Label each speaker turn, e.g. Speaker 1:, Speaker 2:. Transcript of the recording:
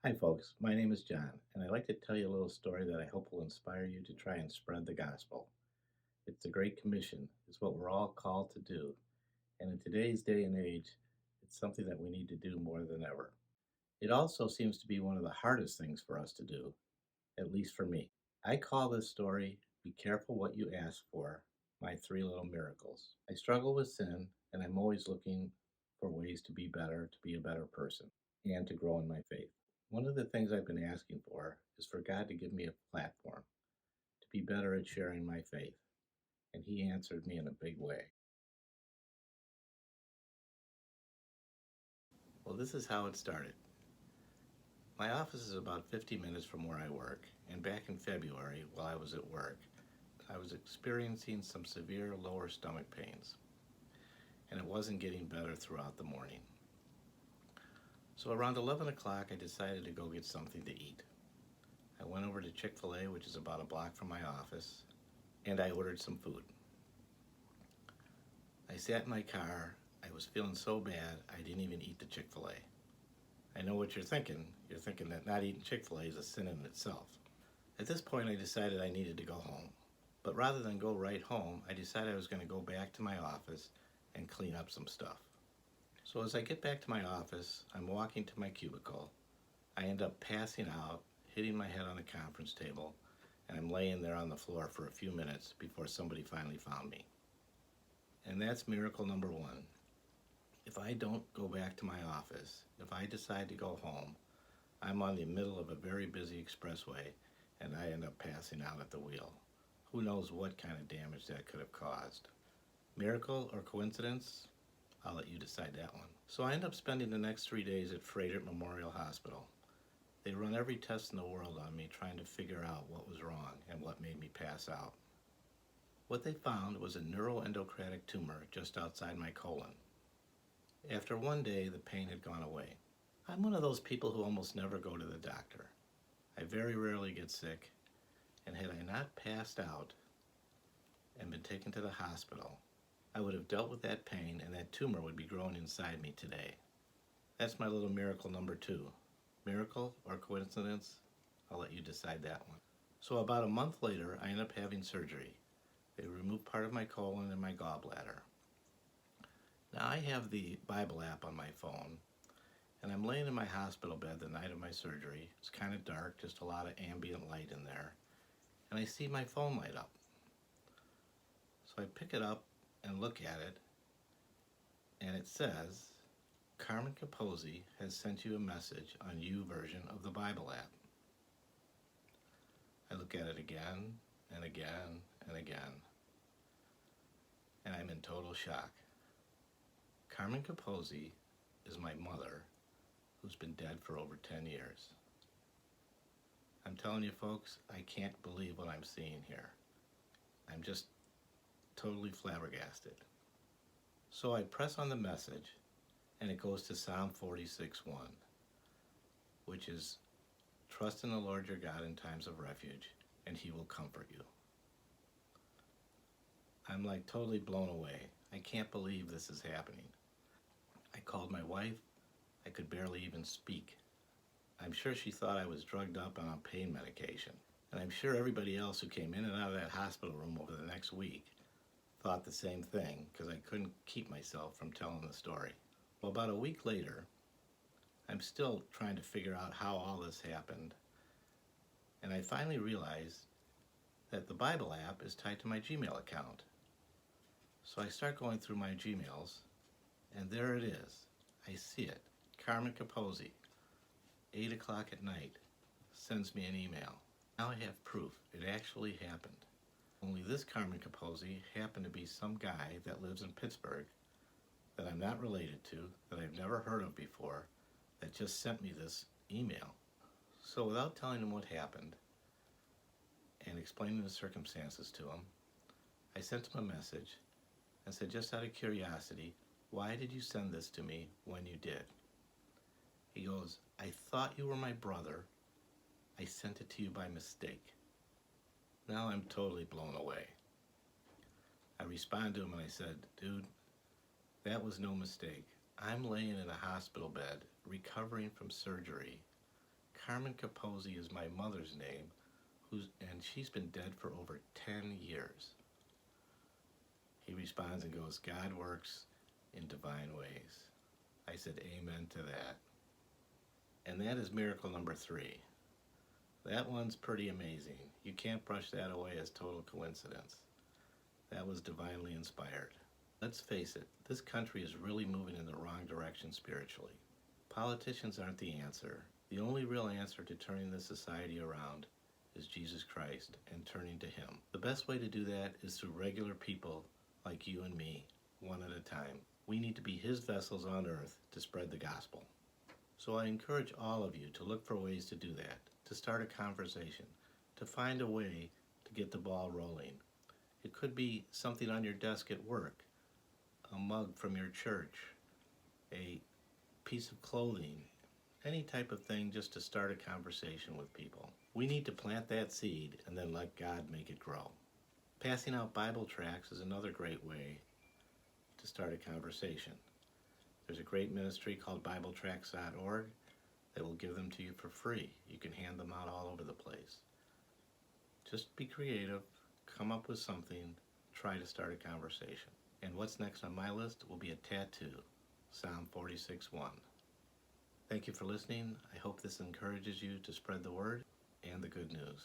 Speaker 1: Hi, folks. My name is John, and I'd like to tell you a little story that I hope will inspire you to try and spread the gospel. It's the Great Commission, it's what we're all called to do, and in today's day and age, it's something that we need to do more than ever. It also seems to be one of the hardest things for us to do, at least for me. I call this story Be Careful What You Ask For, My Three Little Miracles. I struggle with sin, and I'm always looking for ways to be better, to be a better person, and to grow in my faith. One of the things I've been asking for is for God to give me a platform to be better at sharing my faith, and He answered me in a big way. Well, this is how it started. My office is about 50 minutes from where I work, and back in February, while I was at work, I was experiencing some severe lower stomach pains, and it wasn't getting better throughout the morning. So around 11 o'clock, I decided to go get something to eat. I went over to Chick-fil-A, which is about a block from my office, and I ordered some food. I sat in my car. I was feeling so bad, I didn't even eat the Chick-fil-A. I know what you're thinking. You're thinking that not eating Chick-fil-A is a sin in itself. At this point, I decided I needed to go home. But rather than go right home, I decided I was going to go back to my office and clean up some stuff. So as I get back to my office, I'm walking to my cubicle. I end up passing out, hitting my head on the conference table, and I'm laying there on the floor for a few minutes before somebody finally found me. And that's miracle number one. If I don't go back to my office, if I decide to go home, I'm on the middle of a very busy expressway and I end up passing out at the wheel. Who knows what kind of damage that could have caused? Miracle or coincidence? I'll let you decide that one. So I end up spending the next 3 days at Froedtert Memorial Hospital. They run every test in the world on me trying to figure out what was wrong and what made me pass out. What they found was a neuroendocrine tumor just outside my colon. After one day, the pain had gone away. I'm one of those people who almost never go to the doctor. I very rarely get sick, and had I not passed out and been taken to the hospital, I would have dealt with that pain and that tumor would be growing inside me today. That's my little miracle number two. Miracle or coincidence? I'll let you decide that one. So about a month later, I end up having surgery. They remove part of my colon and my gallbladder. Now I have the Bible app on my phone, and I'm laying in my hospital bed the night of my surgery. It's kind of dark, just a lot of ambient light in there. And I see my phone light up. So I pick it up and look at it, and it says, Carmen Capozzi has sent you a message on YouVersion of the Bible app. I look at it again and again and again, and I'm in total shock. Carmen Capozzi is my mother, who's been dead for over 10 years. I'm telling you folks, I can't believe what I'm seeing here. I'm just totally flabbergasted. So I press on the message, and it goes to Psalm 46:1, which is, trust in the Lord your God in times of refuge, and he will comfort you. I'm like totally blown away. I can't believe this is happening. I called my wife. I could barely even speak. I'm sure she thought I was drugged up and on pain medication. And I'm sure everybody else who came in and out of that hospital room over the next week thought the same thing because I couldn't keep myself from telling the story. Well, about a week later, I'm still trying to figure out how all this happened. And I finally realized that the Bible app is tied to my Gmail account. So I start going through my Gmails, and there it is. I see it. Carmen Capozzi, 8 o'clock at night, sends me an email. Now I have proof. It actually happened. Only this Carmen Capozzi happened to be some guy that lives in Pittsburgh that I'm not related to, that I've never heard of before, that just sent me this email. So without telling him what happened and explaining the circumstances to him, I sent him a message and said, just out of curiosity, why did you send this to me when you did? He goes, I thought you were my brother. I sent it to you by mistake. Now I'm totally blown away. I responded to him and I said, dude, that was no mistake. I'm laying in a hospital bed recovering from surgery. Carmen Capozzi is my mother's name, and she's been dead for over 10 years. He responds and goes, God works in divine ways. I said amen to that. And that is miracle number 3. That one's pretty amazing. You can't brush that away as total coincidence. That was divinely inspired. Let's face it, this country is really moving in the wrong direction spiritually. Politicians aren't the answer. The only real answer to turning this society around is Jesus Christ and turning to Him. The best way to do that is through regular people like you and me, one at a time. We need to be His vessels on earth to spread the gospel. So I encourage all of you to look for ways to do that, to start a conversation, to find a way to get the ball rolling. It could be something on your desk at work, a mug from your church, a piece of clothing, any type of thing just to start a conversation with people. We need to plant that seed and then let God make it grow. Passing out Bible tracts is another great way to start a conversation. There's a great ministry called BibleTracts.org that will give them to you for free. You can hand them out all over the place. Just be creative, come up with something, try to start a conversation. And what's next on my list will be a tattoo, Psalm 46:1. Thank you for listening. I hope this encourages you to spread the word and the good news.